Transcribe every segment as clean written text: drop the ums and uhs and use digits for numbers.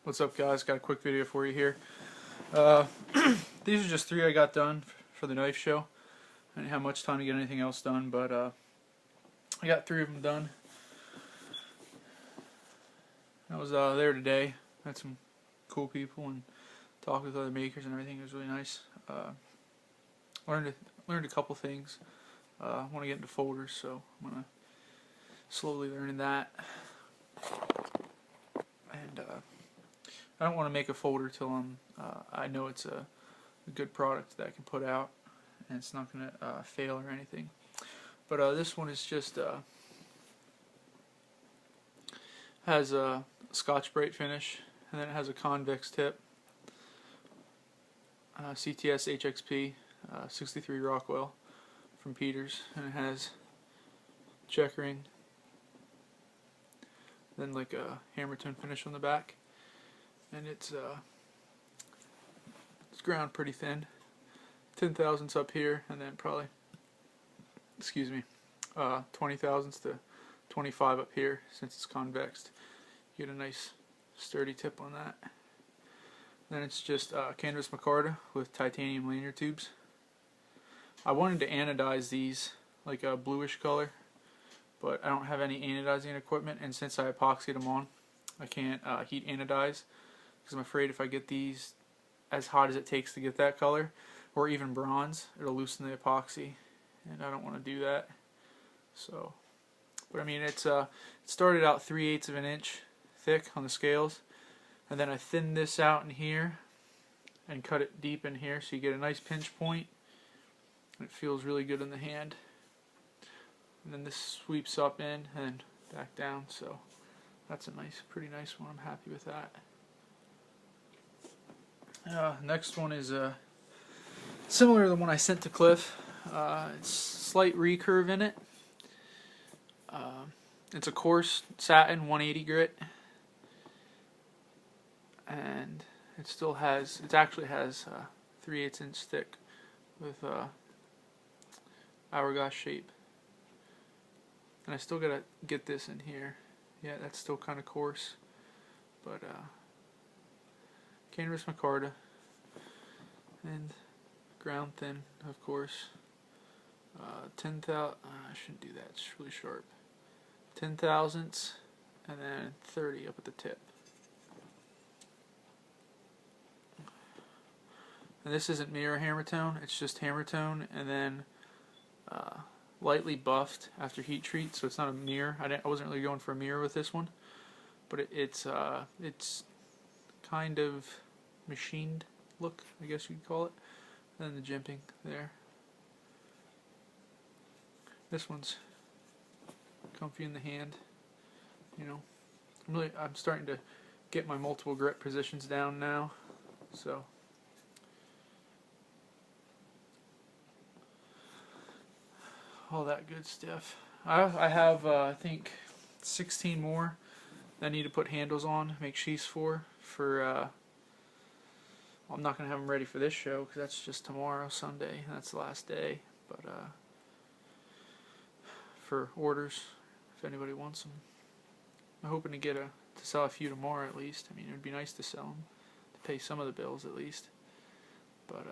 What's up, guys? Got a quick video for you here. Uh, these are just 3 I got done for the knife show. I didn't have much time to get anything else done, but I got 3 of them done. I was there today. Met some cool people and talked with other makers and everything. It was really nice. Learned a couple things. I want to get into folders, so I'm gonna slowly learn that. And I don't want to make a folder till I know it's a good product that I can put out and it's not going to fail or anything. But this one is just has a Scotch-Brite finish, and then it has a convex tip, CTS HXP 63 Rockwell from Peters, and it has checkering, then like a hammer tone finish on the back, and it's ground pretty thin, 10 thousandths up here, and then probably 20 thousandths to 25 up here since it's convexed. You get a nice sturdy tip on that. Then it's just canvas micarta with titanium lanyard tubes. I wanted to anodize these like a bluish color, but I don't have any anodizing equipment, and since I epoxied them on, I can't heat anodize because I'm afraid if I get these as hot as it takes to get that color, or even bronze, it'll loosen the epoxy, and I don't want to do that. So, but I mean, it started out 3/8 of an inch thick on the scales, and then I thinned this out in here and cut it deep in here, so you get a nice pinch point. It feels really good in the hand. And then this sweeps up in and back down, so that's a pretty nice one. I'm happy with that. Next one is similar to the one I sent to Cliff. It's slight recurve in it. It's a coarse satin 180 grit, and it actually has 3/8 inch thick with hourglass shape. And I still gotta get this in here. Yeah, that's still kind of coarse, but canvas micarta and ground thin, of course. 10,000. I shouldn't do that. It's really sharp. 10 thousandths, and then 30 up at the tip. And this isn't mirror hammer tone. It's just hammer tone, and then lightly buffed after heat treat, so it's not a mirror. I wasn't really going for a mirror with this one, but it's kind of machined look, I guess you'd call it. And then the jimping there. This one's comfy in the hand. You know, I'm starting to get my multiple grip positions down now, so. All that good stuff. I have I think 16 more that I need to put handles on, make sheaths for. I'm not gonna have them ready for this show because that's just tomorrow, Sunday. That's the last day. But for orders, if anybody wants them, I'm hoping to sell a few tomorrow at least. I mean, it'd be nice to sell them, to pay some of the bills at least. But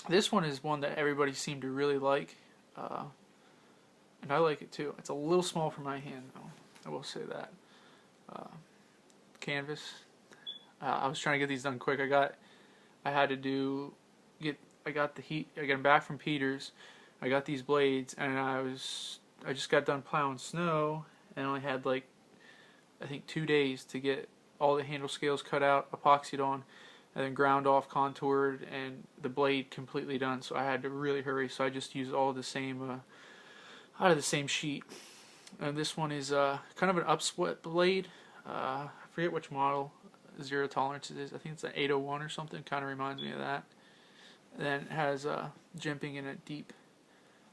this one is one that everybody seemed to really like. And I like it too. It's a little small for my hand though, I will say that. Canvas. I was trying to get these done quick. I got them back from Peters. I got these blades, and I just got done plowing snow, and I only had like, I think 2 days to get all the handle scales cut out, epoxied on, and then ground off, contoured, and the blade completely done. So I had to really hurry. So I just used all the same out of the same sheet. And this one is kind of an upsplit blade. I forget which model, zero tolerance it is. I think it's an 801 or something. Kind of reminds me of that. And then it has jimping in a deep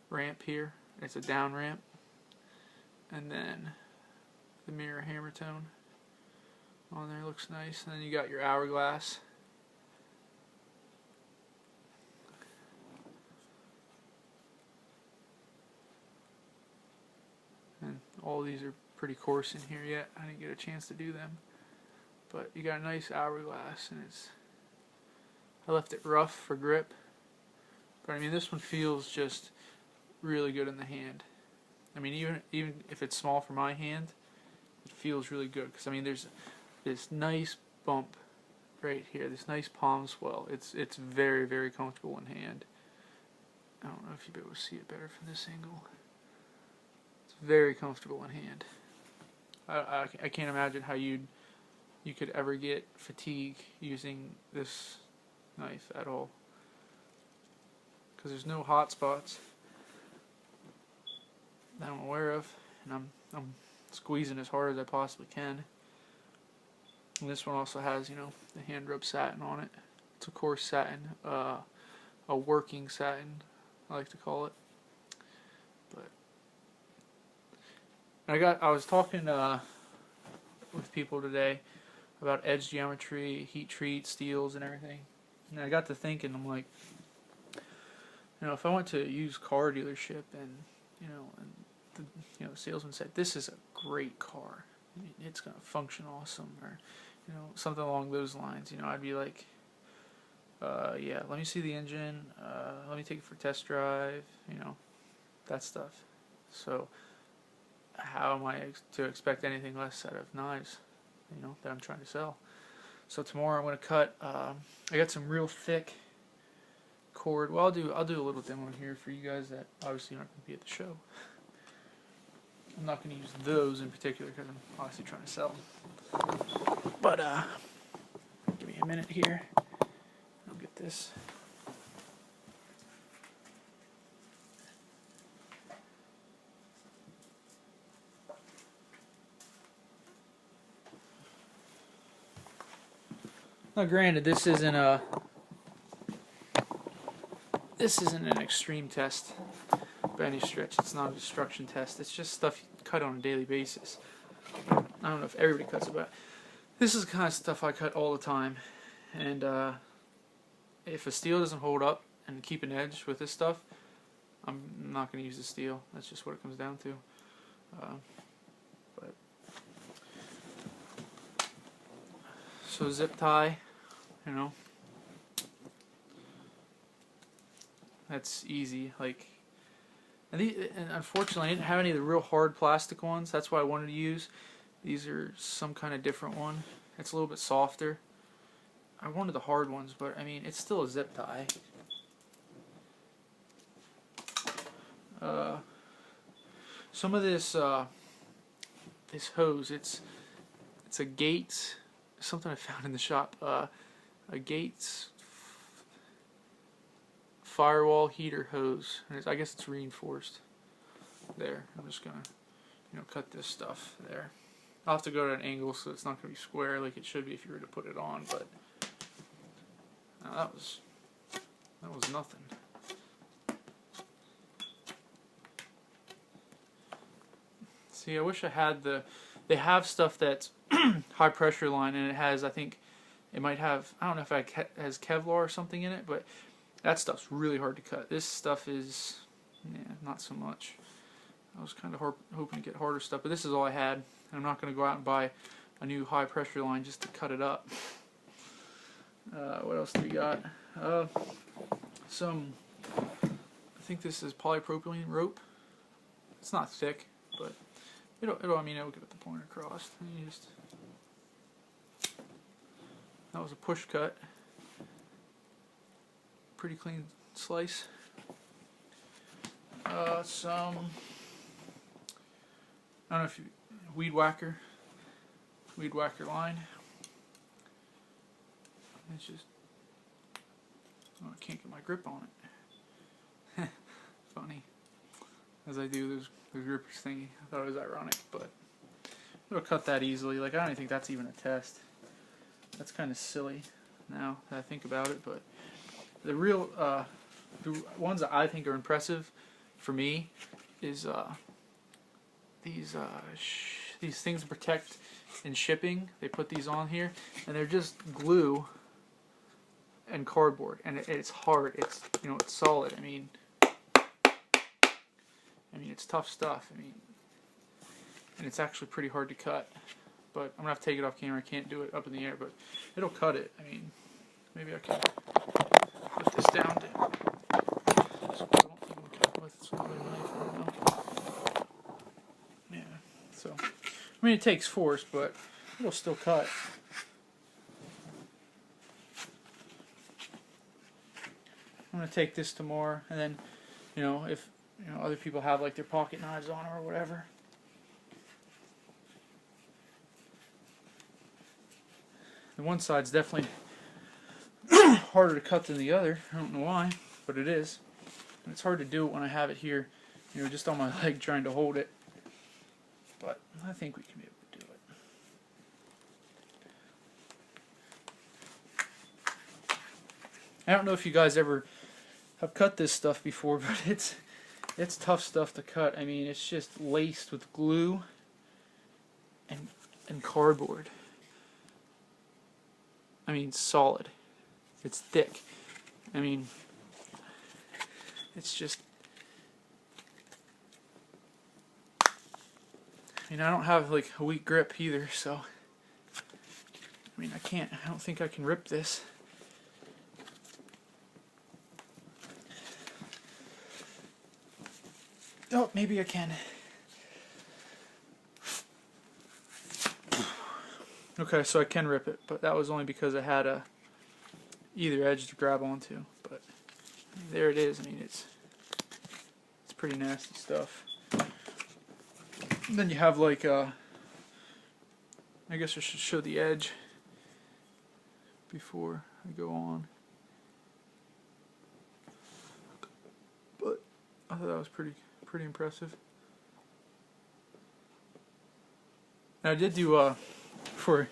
ramp here. It's a down ramp. And then the mirror hammer tone on there looks nice. And then you got your hourglass. And all these are pretty coarse in here yet. I didn't get a chance to do them. but you got a nice hourglass, and I left it rough for grip, but I mean this one feels just really good in the hand. I mean even if it's small for my hand, it feels really good because I mean there's this nice bump right here, this nice palm swell. It's very, very comfortable in hand. I don't know if you'll be able to see it better from this angle. It's very comfortable in hand. I can't imagine how you could ever get fatigue using this knife at all, because there's no hot spots that I'm aware of, and I'm squeezing as hard as I possibly can. And this one also has, you know, the hand rub satin on it. It's a coarse satin, a working satin, I like to call it. But I was talking with people today about edge geometry, heat treat, steels, and everything. And I got to thinking, I'm like, you know, if I went to a used car dealership and the salesman said, "This is a great car. I mean, it's gonna function awesome," or you know, something along those lines. You know, I'd be like, yeah, let me see the engine. Let me take it for a test drive. You know, that stuff. So, how am I to expect anything less out of knives? You know, that I'm trying to sell. So tomorrow I'm gonna cut. I got some real thick cord. Well, I'll do a little demo here for you guys that obviously aren't gonna be at the show. I'm not gonna use those in particular because I'm obviously trying to sell them. But give me a minute here. I'll get this. Now, granted, this isn't an extreme test by any stretch. It's not a destruction test. It's just stuff you cut on a daily basis. I don't know if everybody cuts it, but this is the kind of stuff I cut all the time. And if a steel doesn't hold up and keep an edge with this stuff, I'm not going to use the steel. That's just what it comes down to. So zip tie, you know, that's easy. Like, and unfortunately, I didn't have any of the real hard plastic ones. That's what I wanted to use. These are some kind of different one. It's a little bit softer. I wanted the hard ones, but I mean, it's still a zip tie. Some of this this hose, it's a Gates, something I found in the shop. A Gates firewall heater hose, and I guess it's reinforced. There, I'm just gonna, you know, cut this stuff there. I'll have to go to an angle so it's not gonna be square like it should be if you were to put it on, but that was nothing. See, I wish I had they have stuff that's high pressure line, and it has, I think it might have, I don't know if it has Kevlar or something in it, but that stuff's really hard to cut. This stuff is, yeah, not so much. I was kind of hoping to get harder stuff, but this is all I had, and I'm not going to go out and buy a new high pressure line just to cut it up. What else do we got? I think this is polypropylene rope. It's not thick, but it'll get the point across. That was a push cut. Pretty clean slice. Some, I don't know if you, weed whacker line. It's just, oh, I can't get my grip on it. Funny. As I do those grippers thingy. I thought it was ironic, but it'll cut that easily. Like, I don't even think that's even a test. That's kind of silly now that I think about it, but the real, the ones that I think are impressive for me is these things to protect in shipping. They put these on here, and they're just glue and cardboard, and it's hard. It's, you know, it's solid. I mean, it's tough stuff. I mean, and it's actually pretty hard to cut. but I'm gonna have to take it off camera. I can't do it up in the air, but it'll cut it. I mean, maybe I can put this down to, so I don't even cut with some other knife. I don't know. Yeah, so I mean it takes force, but it'll still cut. I'm gonna take this tomorrow, and then, if other people have like their pocket knives on or whatever. The one side's definitely harder to cut than the other. I don't know why, but it is. And it's hard to do it when I have it here, just on my leg trying to hold it. But I think we can be able to do it. I don't know if you guys ever have cut this stuff before, but it's tough stuff to cut. I mean, it's just laced with glue and cardboard. I mean, solid. It's thick. I mean, it's just. I mean, I don't have like a weak grip either, so. I mean, I don't think I can rip this. Oh, maybe I can. Okay, so I can rip it, but that was only because I had either edge to grab onto. But there it is. I mean, it's pretty nasty stuff. And then you have like I guess I should show the edge before I go on. But I thought that was pretty impressive. And I did do before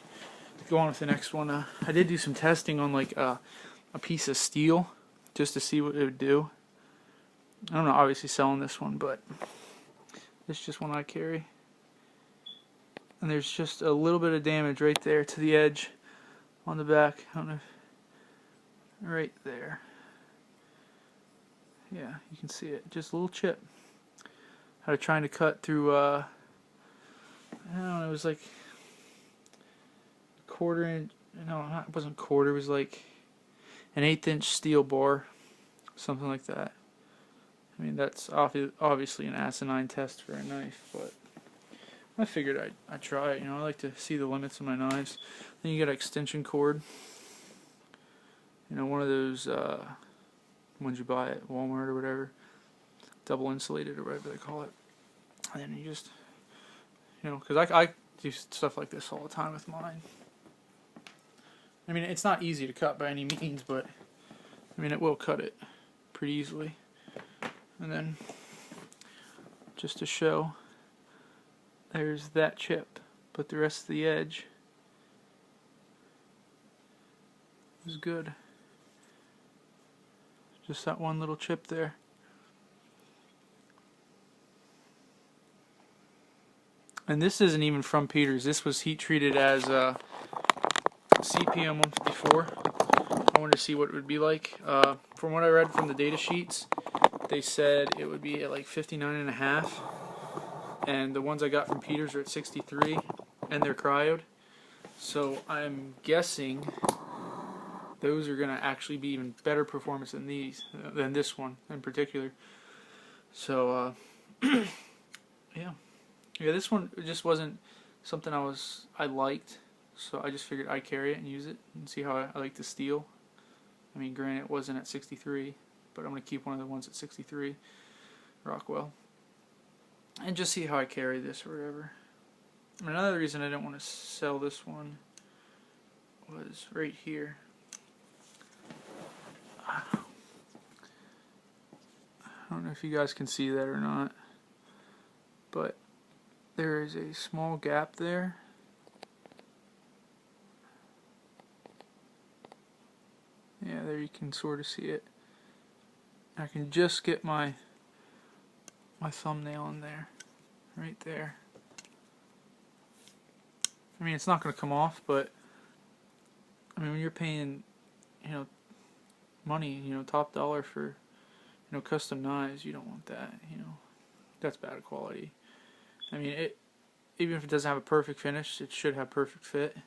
to go on with the next one, I did do some testing on like a piece of steel just to see what it would do. I'm not obviously selling this one, but it's just one I carry. And there's just a little bit of damage right there to the edge on the back. I don't know if, right there. Yeah, you can see it. Just a little chip. I was trying to cut through, I don't know, it was like a quarter inch, no, it wasn't quarter, it was like an 1/8 inch steel bar, something like that. I mean, that's obviously an asinine test for a knife, but I figured I'd try it. I like to see the limits of my knives. Then you get an extension cord. One of those ones you buy at Walmart or whatever, double insulated or whatever they call it. And then you just, because I do stuff like this all the time with mine. I mean, it's not easy to cut by any means, but I mean, it will cut it pretty easily. And then, just to show, there's that chip, but the rest of the edge is good. Just that one little chip there. And this isn't even from Peters. This was heat treated as CPM once before. I wanted to see what it would be like. From what I read from the data sheets, they said it would be at like 59.5, and the ones I got from Peters are at 63, and they're cryoed. So I'm guessing those are going to actually be even better performance than this one in particular. So yeah. Yeah, this one just wasn't something I liked, so I just figured I'd carry it and use it and see how I like the steel. I mean, granted, it wasn't at 63, but I'm going to keep one of the ones at 63, Rockwell, and just see how I carry this or whatever. Another reason I didn't want to sell this one was right here. I don't know if you guys can see that or not, but there is a small gap there. Yeah, there you can sort of see it. I can just get my thumbnail in there, right there. I mean, it's not going to come off, but I mean, when you're paying, money, top dollar for, custom knives, you don't want that. That's bad quality. I mean, even if it doesn't have a perfect finish, it should have perfect fit.